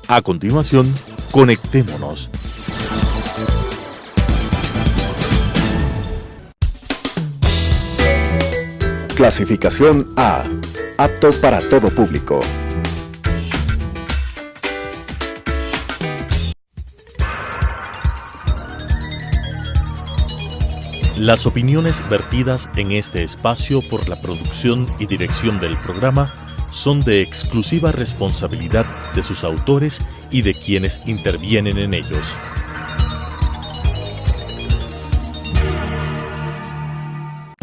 A continuación, conectémonos. Clasificación A. Apto para todo público. Las opiniones vertidas en este espacio por la producción y dirección del programa son de exclusiva responsabilidad de sus autores y de quienes intervienen en ellos.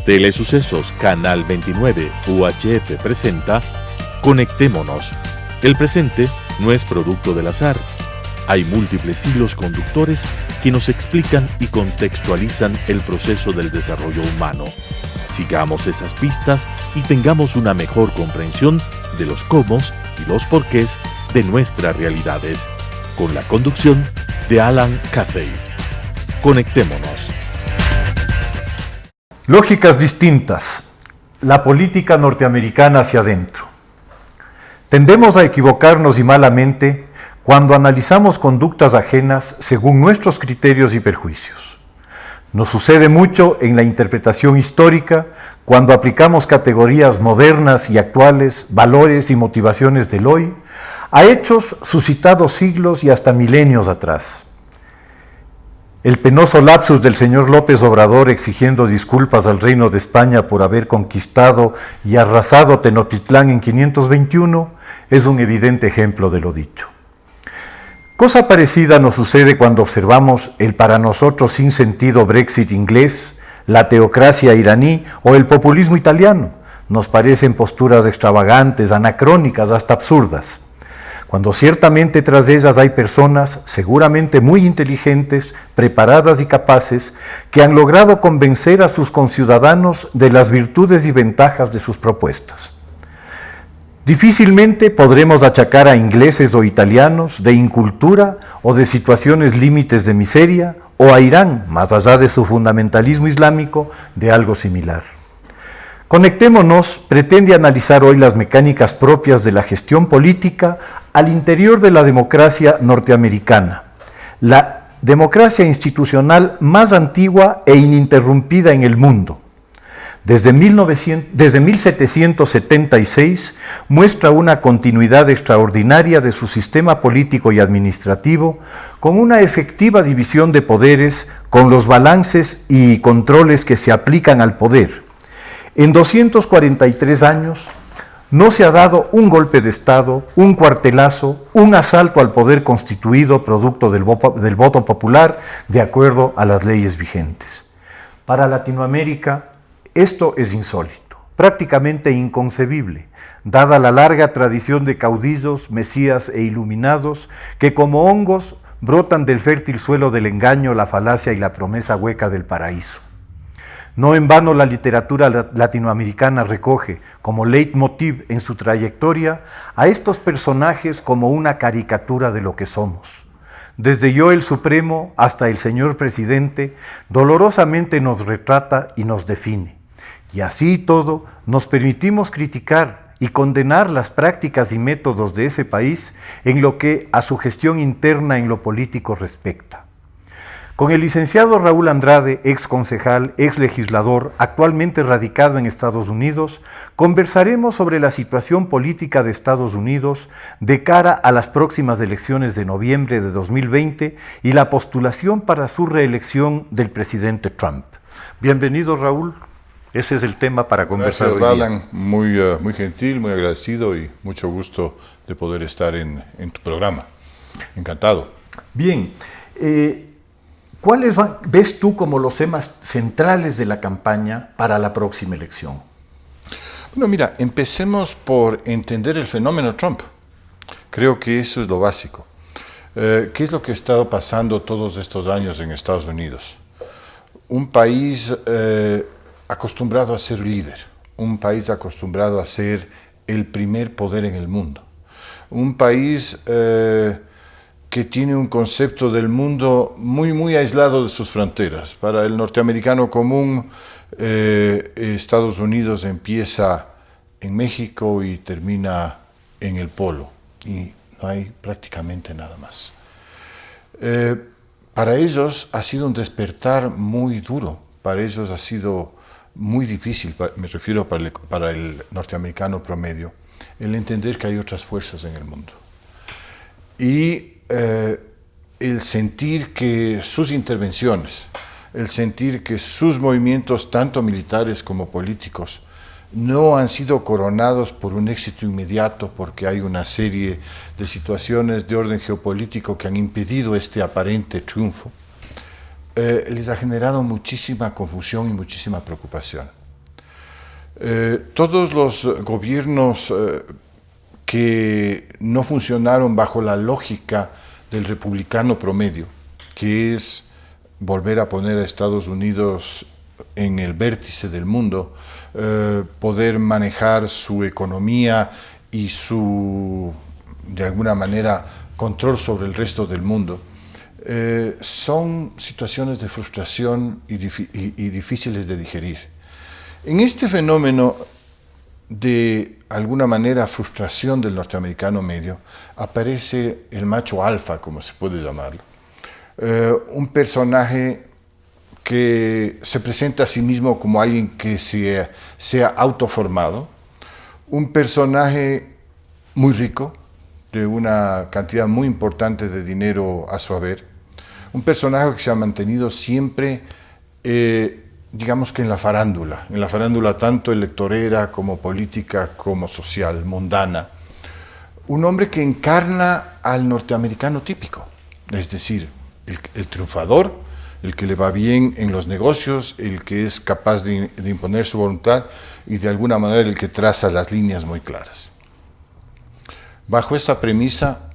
Telesucesos Canal 29 UHF presenta Conectémonos. El presente no es producto del azar. Hay múltiples hilos conductores que nos explican y contextualizan el proceso del desarrollo humano. Sigamos esas pistas y tengamos una mejor comprensión de los cómo y los porqués de nuestras realidades, con la conducción de Alan Cathay. Conectémonos. Lógicas distintas. La política norteamericana hacia adentro. Tendemos a equivocarnos y malamente cuando analizamos conductas ajenas según nuestros criterios y perjuicios. Nos sucede mucho en la interpretación histórica cuando aplicamos categorías modernas y actuales, valores y motivaciones del hoy, a hechos suscitados siglos y hasta milenios atrás. El penoso lapsus del señor López Obrador exigiendo disculpas al Reino de España por haber conquistado y arrasado Tenochtitlán en 521 es un evidente ejemplo de lo dicho. Cosa parecida nos sucede cuando observamos el para nosotros sin sentido Brexit inglés, la teocracia iraní o el populismo italiano. Nos parecen posturas extravagantes, anacrónicas, hasta absurdas, cuando ciertamente tras ellas hay personas seguramente muy inteligentes, preparadas y capaces, que han logrado convencer a sus conciudadanos de las virtudes y ventajas de sus propuestas. Difícilmente podremos achacar a ingleses o italianos de incultura o de situaciones límites de miseria, o a Irán, más allá de su fundamentalismo islámico, de algo similar. Conectémonos pretende analizar hoy las mecánicas propias de la gestión política al interior de la democracia norteamericana, la democracia institucional más antigua e ininterrumpida en el mundo. Desde 1776 muestra una continuidad extraordinaria de su sistema político y administrativo, con una efectiva división de poderes, con los balances y controles que se aplican al poder. En 243 años no se ha dado un golpe de Estado, un cuartelazo, un asalto al poder constituido producto del voto popular de acuerdo a las leyes vigentes. Para Latinoamérica, esto es insólito, prácticamente inconcebible, dada la larga tradición de caudillos, mesías e iluminados que como hongos brotan del fértil suelo del engaño, la falacia y la promesa hueca del paraíso. No en vano la literatura latinoamericana recoge como leitmotiv en su trayectoria a estos personajes como una caricatura de lo que somos. Desde yo el Supremo hasta el señor Presidente, dolorosamente nos retrata y nos define. Y así todo, nos permitimos criticar y condenar las prácticas y métodos de ese país en lo que a su gestión interna en lo político respecta. Con el licenciado Raúl Andrade, ex concejal, ex legislador, actualmente radicado en Estados Unidos, conversaremos sobre la situación política de Estados Unidos de cara a las próximas elecciones de noviembre de 2020 y la postulación para su reelección del presidente Trump. Bienvenido, Raúl. Ese es el tema para conversar. Gracias, Alan. Muy gentil, muy agradecido y mucho gusto de poder estar en tu programa. Encantado. Bien. ¿Cuáles ves tú como los temas centrales de la campaña para la próxima elección? Bueno, mira, empecemos por entender el fenómeno Trump. Creo que eso es lo básico. ¿Qué es lo que ha estado pasando todos estos años en Estados Unidos? Un país acostumbrado a ser líder, un país acostumbrado a ser el primer poder en el mundo, un país que tiene un concepto del mundo muy aislado de sus fronteras. Para el norteamericano común, Estados Unidos empieza en México y termina en el Polo, y no hay prácticamente nada más. Para ellos ha sido un despertar muy duro, para ellos ha sido muy difícil, me refiero para el norteamericano promedio, el entender que hay otras fuerzas en el mundo. Y el sentir que sus intervenciones, el sentir que sus movimientos, tanto militares como políticos, no han sido coronados por un éxito inmediato, porque hay una serie de situaciones de orden geopolítico que han impedido este aparente triunfo, les ha generado muchísima confusión y muchísima preocupación. Todos los gobiernos que no funcionaron bajo la lógica del republicano promedio, que es volver a poner a Estados Unidos en el vértice del mundo, poder manejar su economía y su, de alguna manera, control sobre el resto del mundo, son situaciones de frustración y difíciles de digerir. En este fenómeno de alguna manera frustración del norteamericano medio, aparece el macho alfa, como se puede llamarlo. Un personaje que se presenta a sí mismo como alguien que sea autoformado, un personaje muy rico, de una cantidad muy importante de dinero a su haber, un personaje que se ha mantenido siempre, digamos que en la farándula tanto electorera como política como social, mundana, un hombre que encarna al norteamericano típico, es decir, el triunfador, el que le va bien en los negocios, el que es capaz de imponer su voluntad y de alguna manera el que traza las líneas muy claras. Bajo esa premisa,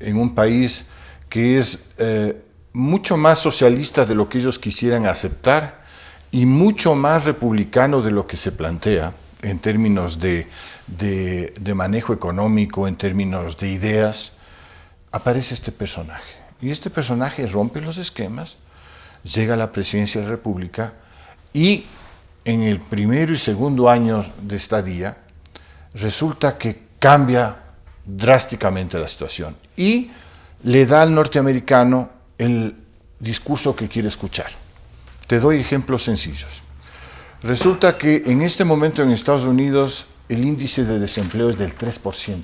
en un país que es mucho más socialista de lo que ellos quisieran aceptar y mucho más republicano de lo que se plantea en términos de manejo económico, en términos de ideas, aparece este personaje. Y este personaje rompe los esquemas, llega a la presidencia de la República y en el primero y segundo año de estadía resulta que cambia drásticamente la situación y le da al norteamericano el discurso que quiere escuchar. Te doy ejemplos sencillos. Resulta que en este momento en Estados Unidos el índice de desempleo es del 3%.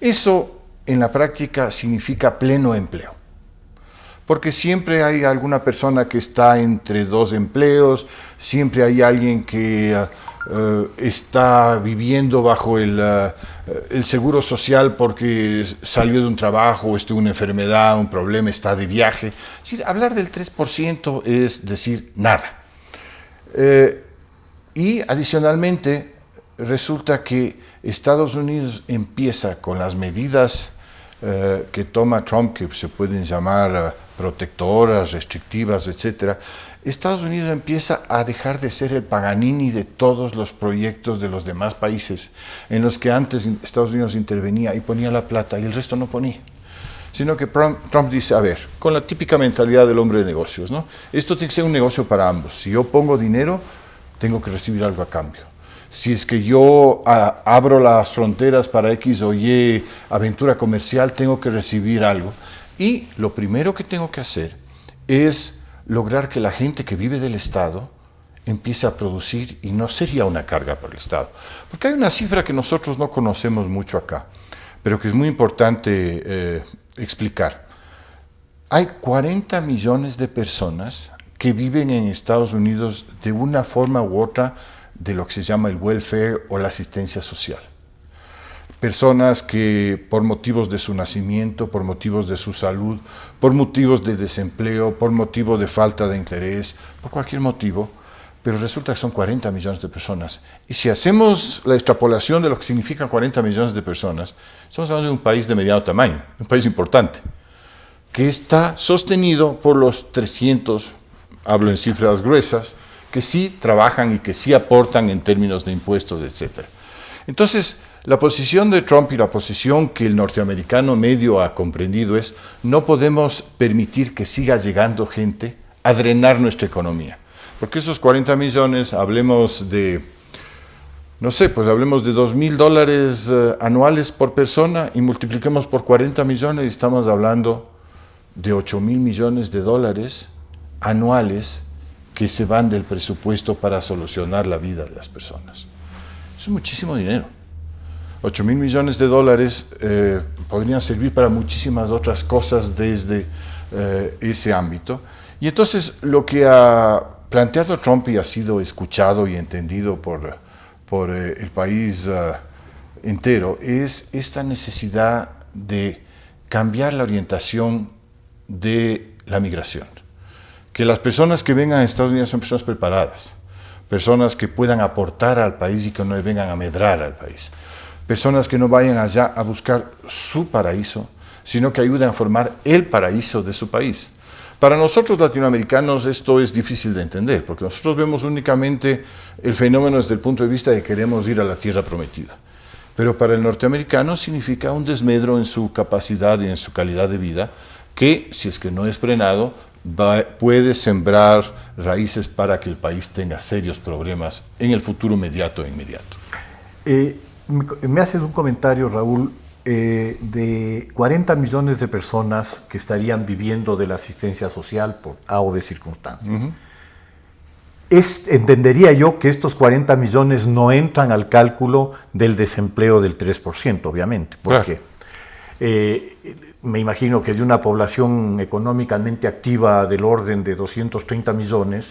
Eso en la práctica significa pleno empleo. Porque siempre hay alguna persona que está entre dos empleos, siempre hay alguien que está viviendo bajo el seguro social porque salió de un trabajo, estuvo en una enfermedad, un problema, está de viaje. Es decir, hablar del 3% es decir nada. Y adicionalmente resulta que Estados Unidos empieza con las medidas que toma Trump, que se pueden llamar protectoras, restrictivas, etc. Estados Unidos empieza a dejar de ser el Paganini de todos los proyectos de los demás países en los que antes Estados Unidos intervenía y ponía la plata y el resto no ponía. Sino que Trump dice, a ver, con la típica mentalidad del hombre de negocios, ¿no? Esto tiene que ser un negocio para ambos. Si yo pongo dinero, tengo que recibir algo a cambio. Si es que yo abro las fronteras para X o Y aventura comercial, tengo que recibir algo. Y lo primero que tengo que hacer es lograr que la gente que vive del Estado empiece a producir y no sería una carga para el Estado. Porque hay una cifra que nosotros no conocemos mucho acá, pero que es muy importante explicar. Hay 40 millones de personas que viven en Estados Unidos de una forma u otra de lo que se llama el welfare o la asistencia social. Personas que por motivos de su nacimiento, por motivos de su salud, por motivos de desempleo, por motivo de falta de interés, por cualquier motivo, pero resulta que son 40 millones de personas. Y si hacemos la extrapolación de lo que significan 40 millones de personas, estamos hablando de un país de mediano tamaño, un país importante, que está sostenido por los 300, hablo en cifras gruesas, que sí trabajan y que sí aportan en términos de impuestos, etc. Entonces, la posición de Trump y la posición que el norteamericano medio ha comprendido es no podemos permitir que siga llegando gente a drenar nuestra economía. Porque esos 40 millones, hablemos de no sé, pues hablemos de $2.000 anuales por persona y multipliquemos por 40 millones y estamos hablando de $8.000 millones anuales que se van del presupuesto para solucionar la vida de las personas. Es muchísimo dinero. $8.000 millones podrían servir para muchísimas otras cosas desde ese ámbito. Y entonces lo que ha planteado Trump y ha sido escuchado y entendido por el país entero es esta necesidad de cambiar la orientación de la migración. Que las personas que vengan a Estados Unidos son personas preparadas, personas que puedan aportar al país y que no vengan a medrar al país, personas que no vayan allá a buscar su paraíso, sino que ayuden a formar el paraíso de su país. Para nosotros latinoamericanos esto es difícil de entender, porque nosotros vemos únicamente el fenómeno desde el punto de vista de que queremos ir a la tierra prometida. Pero para el norteamericano significa un desmedro en su capacidad y en su calidad de vida, que, si es que no es frenado, puede sembrar raíces para que el país tenga serios problemas en el futuro inmediato e inmediato. Me haces un comentario, Raúl, de 40 millones de personas que estarían viviendo de la asistencia social por A o B circunstancias. Uh-huh. Entendería yo que estos 40 millones no entran al cálculo del desempleo del 3%, obviamente, porque me imagino que de una población económicamente activa del orden de 230 millones,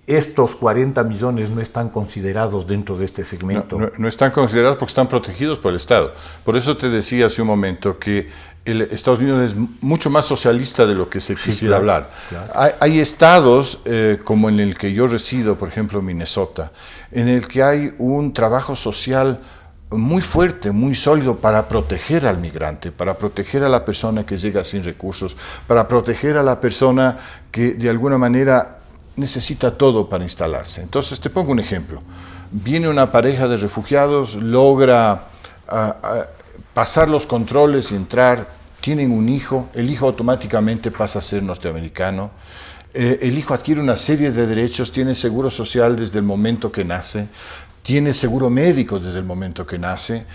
estos 40 millones no están considerados dentro de este segmento. No están considerados porque están protegidos por el Estado. Por eso te decía hace un momento que Estados Unidos es mucho más socialista de lo que se quisiera hablar. Claro. Hay estados, como en el que yo resido, por ejemplo Minnesota, en el que hay un trabajo social muy fuerte, muy sólido para proteger al migrante, para proteger a la persona que llega sin recursos, para proteger a la persona que de alguna manera necesita todo para instalarse. Entonces, te pongo un ejemplo. Viene una pareja de refugiados, logra pasar los controles y entrar, tienen un hijo, el hijo automáticamente pasa a ser norteamericano, el hijo adquiere una serie de derechos, tiene seguro social desde el momento que nace, tiene seguro médico desde el momento que nace,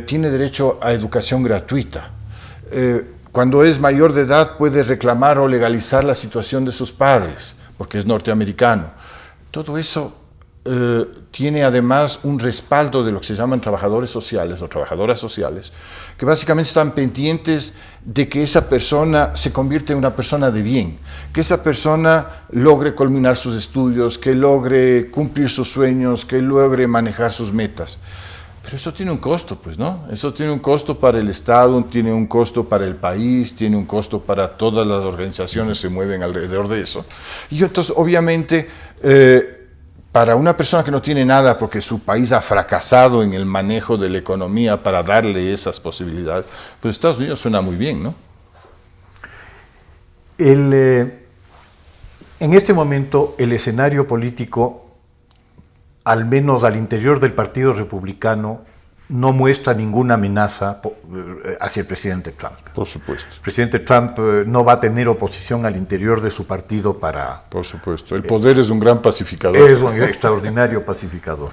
tiene derecho a educación gratuita. Cuando es mayor de edad puede reclamar o legalizar la situación de sus padres, porque es norteamericano. Todo eso tiene además un respaldo de lo que se llaman trabajadores sociales o trabajadoras sociales, que básicamente están pendientes de que esa persona se convierta en una persona de bien, que esa persona logre culminar sus estudios, que logre cumplir sus sueños, que logre manejar sus metas. Pero eso tiene un costo, pues, ¿no? Eso tiene un costo para el Estado, tiene un costo para el país, tiene un costo para todas las organizaciones que se mueven alrededor de eso. Y entonces, obviamente, para una persona que no tiene nada porque su país ha fracasado en el manejo de la economía para darle esas posibilidades, pues Estados Unidos suena muy bien, ¿no? En este momento, el escenario político, al menos al interior del Partido Republicano, no muestra ninguna amenaza hacia el presidente Trump. Por supuesto. El presidente Trump no va a tener oposición al interior de su partido para... Por supuesto. El poder es un gran pacificador. Es un extraordinario pacificador.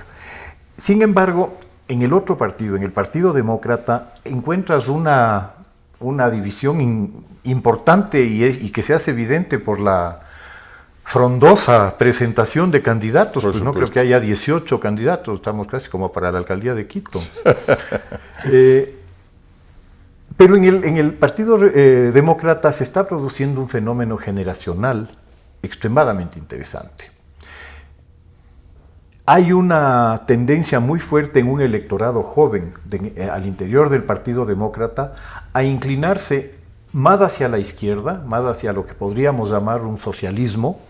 Sin embargo, en el otro partido, en el Partido Demócrata, encuentras una división importante y que se hace evidente por la frondosa presentación de candidatos, pues no creo que haya 18 candidatos, estamos casi como para la alcaldía de Quito. Pero en el Partido Demócrata se está produciendo un fenómeno generacional extremadamente interesante. Hay una tendencia muy fuerte en un electorado joven al interior del Partido Demócrata a inclinarse más hacia la izquierda, más hacia lo que podríamos llamar un socialismo,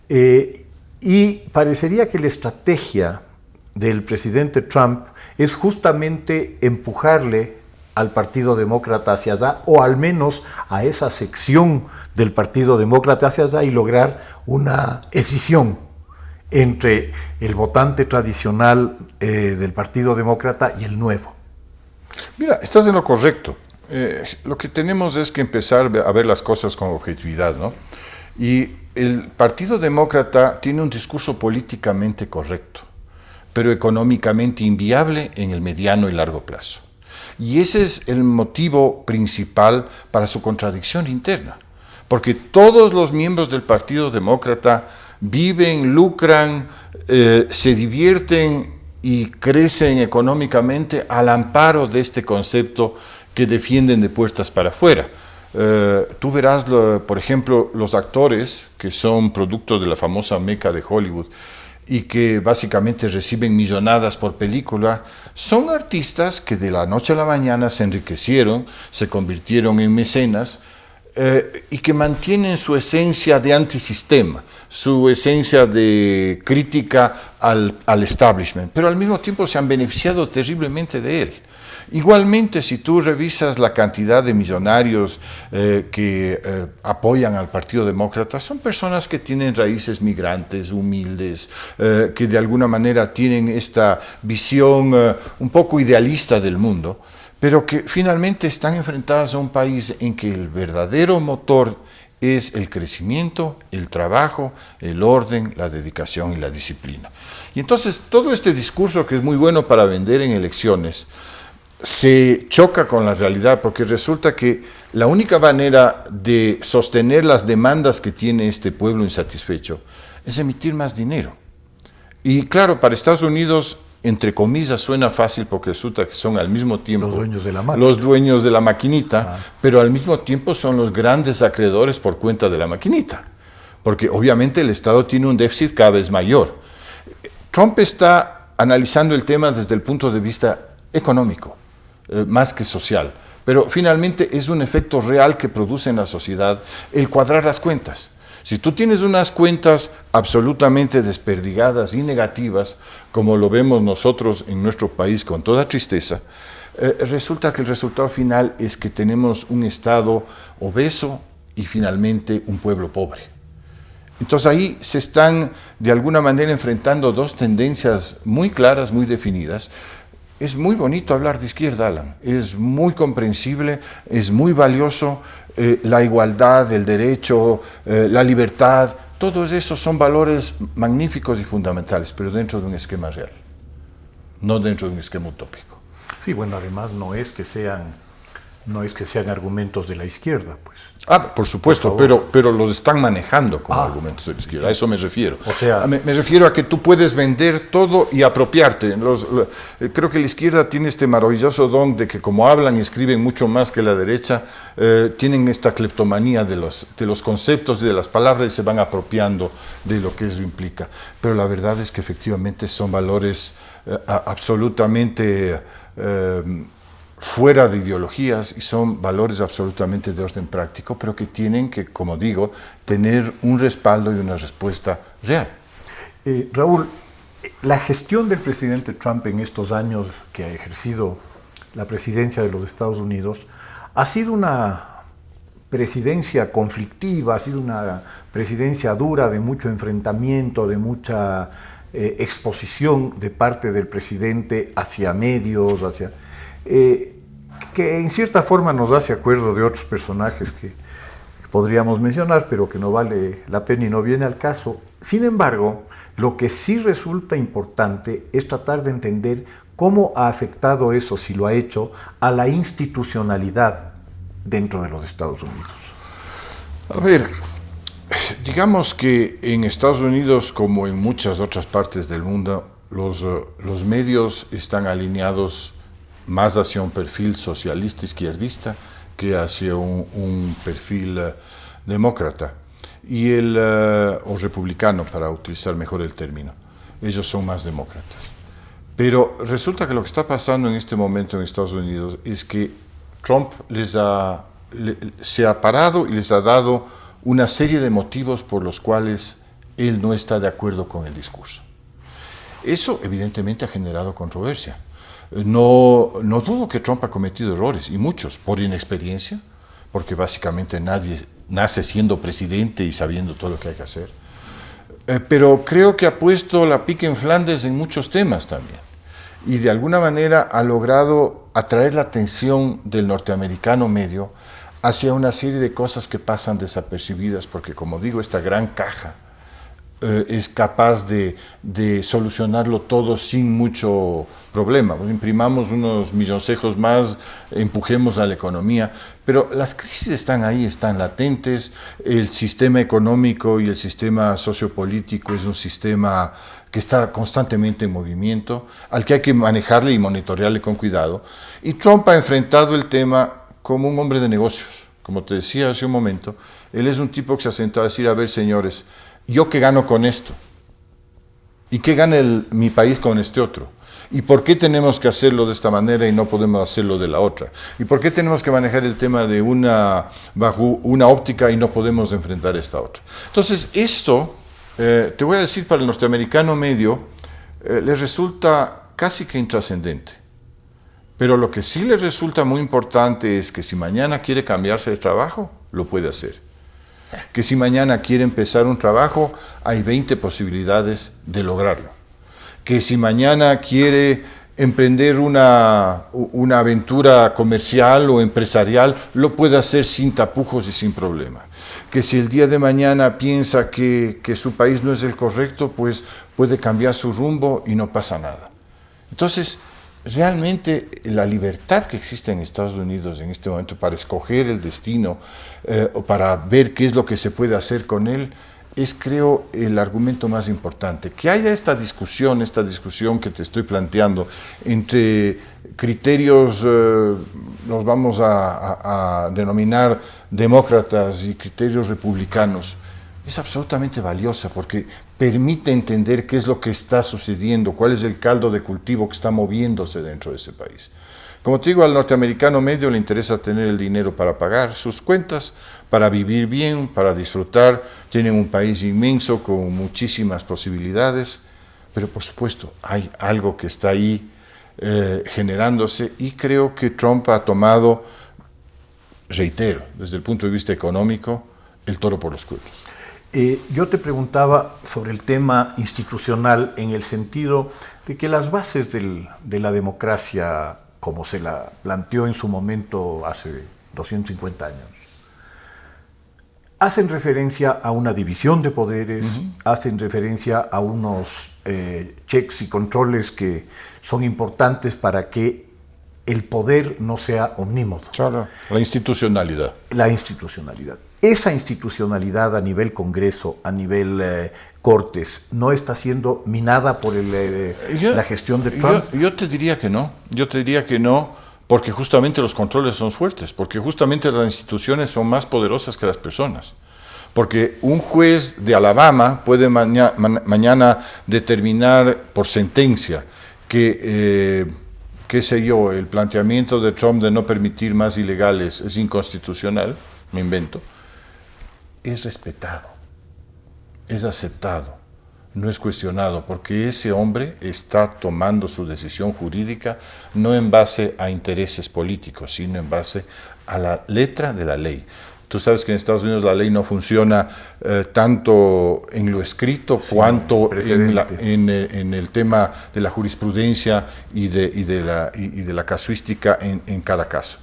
y parecería que la estrategia del presidente Trump es justamente empujarle al Partido Demócrata hacia allá, o al menos a esa sección del Partido Demócrata hacia allá, y lograr una escisión entre el votante tradicional del Partido Demócrata y el nuevo. Mira, estás en lo correcto. Lo que tenemos es que empezar a ver las cosas con objetividad, ¿no? Y el Partido Demócrata tiene un discurso políticamente correcto, pero económicamente inviable en el mediano y largo plazo. Y ese es el motivo principal para su contradicción interna, porque todos los miembros del Partido Demócrata viven, lucran, se divierten y crecen económicamente al amparo de este concepto que defienden de puertas para afuera. Tú verás, por ejemplo, los actores que son producto de la famosa meca de Hollywood y que básicamente reciben millonadas por película, son artistas que de la noche a la mañana se enriquecieron, se convirtieron en mecenas y que mantienen su esencia de antisistema, su esencia de crítica al establishment, pero al mismo tiempo se han beneficiado terriblemente de él. Igualmente, si tú revisas la cantidad de millonarios que apoyan al Partido Demócrata, son personas que tienen raíces migrantes, humildes, que de alguna manera tienen esta visión un poco idealista del mundo, pero que finalmente están enfrentadas a un país en que el verdadero motor es el crecimiento, el trabajo, el orden, la dedicación y la disciplina. Y entonces todo este discurso, que es muy bueno para vender en elecciones, se choca con la realidad, porque resulta que la única manera de sostener las demandas que tiene este pueblo insatisfecho es emitir más dinero. Y claro, para Estados Unidos, entre comillas, suena fácil porque resulta que son al mismo tiempo los dueños de la maquinita, pero al mismo tiempo son los grandes acreedores por cuenta de la maquinita, porque obviamente el Estado tiene un déficit cada vez mayor. Trump está analizando el tema desde el punto de vista económico, más que social, pero finalmente es un efecto real que produce en la sociedad el cuadrar las cuentas. Si tú tienes unas cuentas absolutamente desperdigadas y negativas, como lo vemos nosotros en nuestro país con toda tristeza, resulta que el resultado final es que tenemos un Estado obeso y finalmente un pueblo pobre. Entonces ahí se están de alguna manera enfrentando dos tendencias muy claras, muy definidas. Es muy bonito hablar de izquierda, Alan, es muy comprensible, es muy valioso, la igualdad, el derecho, la libertad, todos esos son valores magníficos y fundamentales, pero dentro de un esquema real, no dentro de un esquema utópico. Sí, bueno, además no es que sean argumentos de la izquierda, pues. Por supuesto, pero los están manejando como argumentos de la izquierda, a eso me refiero. O sea, me refiero a que tú puedes vender todo y apropiarte. Creo que la izquierda tiene este maravilloso don de que como hablan y escriben mucho más que la derecha, tienen esta cleptomanía de los conceptos y de las palabras y se van apropiando de lo que eso implica. Pero la verdad es que efectivamente son valores absolutamente fuera de ideologías y son valores absolutamente de orden práctico, pero que tienen que, como digo, tener un respaldo y una respuesta real. Raúl, la gestión del presidente Trump en estos años que ha ejercido la presidencia de los Estados Unidos ha sido una presidencia conflictiva, ha sido una presidencia dura, de mucho enfrentamiento, de mucha exposición de parte del presidente hacia medios, que en cierta forma nos hace acuerdo de otros personajes que podríamos mencionar, pero que no vale la pena y no viene al caso. Sin embargo, lo que sí resulta importante es tratar de entender cómo ha afectado eso, si lo ha hecho, a la institucionalidad dentro de los Estados Unidos. A ver, digamos que en Estados Unidos, como en muchas otras partes del mundo, los medios están alineados más hacia un perfil socialista izquierdista que hacia un perfil demócrata o republicano, para utilizar mejor el término. Ellos son más demócratas. Pero resulta que lo que está pasando en este momento en Estados Unidos es que Trump se ha parado y les ha dado una serie de motivos por los cuales él no está de acuerdo con el discurso. Eso evidentemente ha generado controversia. No dudo que Trump ha cometido errores, y muchos, por inexperiencia, porque básicamente nadie nace siendo presidente y sabiendo todo lo que hay que hacer. Pero creo que ha puesto la pica en Flandes en muchos temas también. Y de alguna manera ha logrado atraer la atención del norteamericano medio hacia una serie de cosas que pasan desapercibidas, porque como digo, esta gran caja es capaz de solucionarlo todo sin mucho problema. Pues imprimamos unos milloncejos más, empujemos a la economía, pero las crisis están ahí, están latentes. El sistema económico y el sistema sociopolítico es un sistema que está constantemente en movimiento, al que hay que manejarle y monitorearle con cuidado. Y Trump ha enfrentado el tema como un hombre de negocios. Como te decía hace un momento, él es un tipo que se ha sentado a decir, a ver, señores, ¿yo qué gano con esto? ¿Y qué gana mi país con este otro? ¿Y por qué tenemos que hacerlo de esta manera y no podemos hacerlo de la otra? ¿Y por qué tenemos que manejar el tema bajo una óptica y no podemos enfrentar esta otra? Entonces, esto, te voy a decir, para el norteamericano medio, le resulta casi que intrascendente. Pero lo que sí le resulta muy importante es que si mañana quiere cambiarse de trabajo, lo puede hacer. Que si mañana quiere empezar un trabajo, hay 20 posibilidades de lograrlo. Que si mañana quiere emprender una aventura comercial o empresarial, lo puede hacer sin tapujos y sin problema. Que si el día de mañana piensa que su país no es el correcto, pues puede cambiar su rumbo y no pasa nada. Entonces, realmente la libertad que existe en Estados Unidos en este momento para escoger el destino o para ver qué es lo que se puede hacer con él, es, creo, el argumento más importante. Que haya esta discusión que te estoy planteando entre criterios, los vamos a denominar demócratas, y criterios republicanos, es absolutamente valiosa porque permite entender qué es lo que está sucediendo, cuál es el caldo de cultivo que está moviéndose dentro de ese país. Como te digo, al norteamericano medio le interesa tener el dinero para pagar sus cuentas, para vivir bien, para disfrutar. Tienen un país inmenso con muchísimas posibilidades, pero por supuesto hay algo que está ahí generándose, y creo que Trump ha tomado, reitero, desde el punto de vista económico, el toro por los cuernos. Yo te preguntaba sobre el tema institucional en el sentido de que las bases de la democracia, como se la planteó en su momento hace 250 años, hacen referencia a una división de poderes, hacen referencia a unos checks y controles que son importantes para que el poder no sea omnímodo. Claro, la institucionalidad. La institucionalidad. Esa institucionalidad a nivel Congreso, a nivel Cortes, ¿no está siendo minada por la gestión de Trump? Yo te diría que no. Yo te diría que no, porque justamente los controles son fuertes, porque justamente las instituciones son más poderosas que las personas. Porque un juez de Alabama puede mañana determinar por sentencia que, qué sé yo, el planteamiento de Trump de no permitir más ilegales es inconstitucional, me invento. Es respetado, es aceptado, no es cuestionado, porque ese hombre está tomando su decisión jurídica no en base a intereses políticos, sino en base a la letra de la ley. Tú sabes que en Estados Unidos la ley no funciona tanto en lo escrito cuanto en el tema de la jurisprudencia y de la casuística en cada caso.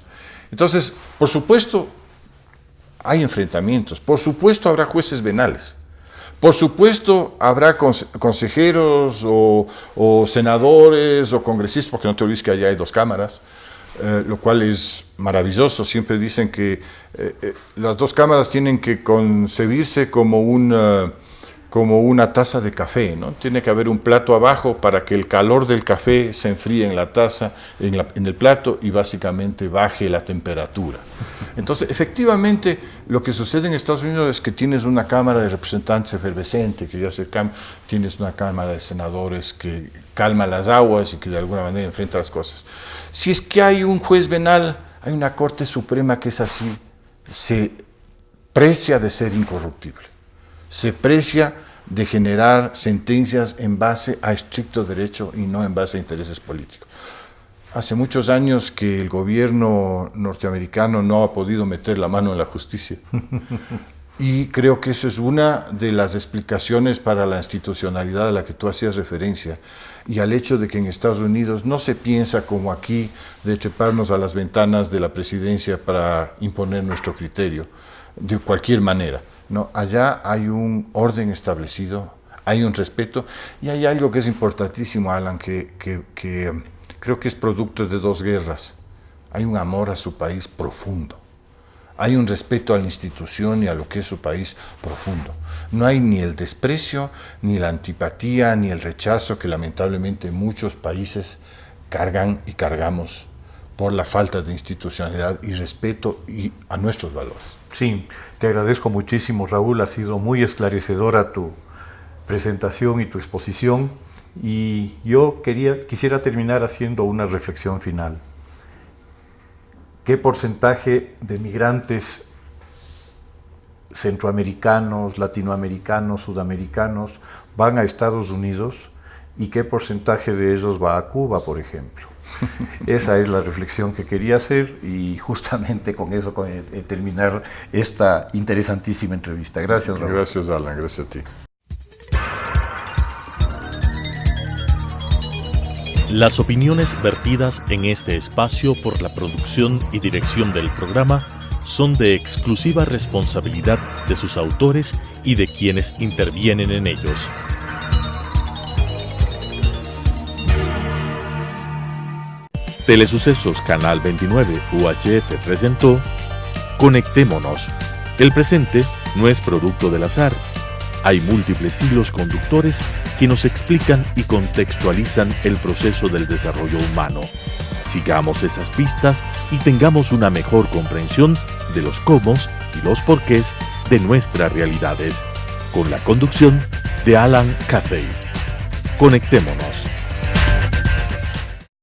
Entonces, por supuesto, hay enfrentamientos, por supuesto habrá jueces venales, por supuesto habrá consejeros o senadores o congresistas, porque no te olvides que allá hay 2 cámaras, lo cual es maravilloso. Siempre dicen que las 2 cámaras tienen que concebirse como una taza de café, ¿no? Tiene que haber un plato abajo para que el calor del café se enfríe en la taza, en el plato, y básicamente baje la temperatura. Entonces, efectivamente, lo que sucede en Estados Unidos es que tienes una Cámara de Representantes efervescente, que ya tienes una Cámara de Senadores que calma las aguas y que de alguna manera enfrenta las cosas. Si es que hay un juez venal, hay una Corte Suprema que es así, se precia de ser incorruptible, se precia de generar sentencias en base a estricto derecho y no en base a intereses políticos. Hace muchos años que el gobierno norteamericano no ha podido meter la mano en la justicia. Y creo que eso es una de las explicaciones para la institucionalidad a la que tú hacías referencia, y al hecho de que en Estados Unidos no se piensa como aquí de treparnos a las ventanas de la presidencia para imponer nuestro criterio de cualquier manera. No, allá hay un orden establecido, hay un respeto y hay algo que es importantísimo, Alan, que creo que es producto de 2 guerras. Hay un amor a su país profundo. Hay un respeto a la institución y a lo que es su país profundo. No hay ni el desprecio, ni la antipatía, ni el rechazo que lamentablemente muchos países cargan y cargamos por la falta de institucionalidad y respeto a nuestros valores. Sí, te agradezco muchísimo, Raúl. Ha sido muy esclarecedora tu presentación y tu exposición. Y yo quisiera terminar haciendo una reflexión final. ¿Qué porcentaje de migrantes centroamericanos, latinoamericanos, sudamericanos van a Estados Unidos y qué porcentaje de ellos va a Cuba, por ejemplo? Esa es la reflexión que quería hacer y justamente con eso terminar esta interesantísima entrevista. Gracias, Raúl. Gracias, Alan. Gracias a ti. Las opiniones vertidas en este espacio por la producción y dirección del programa son de exclusiva responsabilidad de sus autores y de quienes intervienen en ellos. Telesucesos Canal 29 UHF presentó Conectémonos. El presente no es producto del azar. Hay múltiples hilos conductores que nos explican y contextualizan el proceso del desarrollo humano. Sigamos esas pistas y tengamos una mejor comprensión de los cómo y los porqués de nuestras realidades, con la conducción de Alan Cathay. Conectémonos.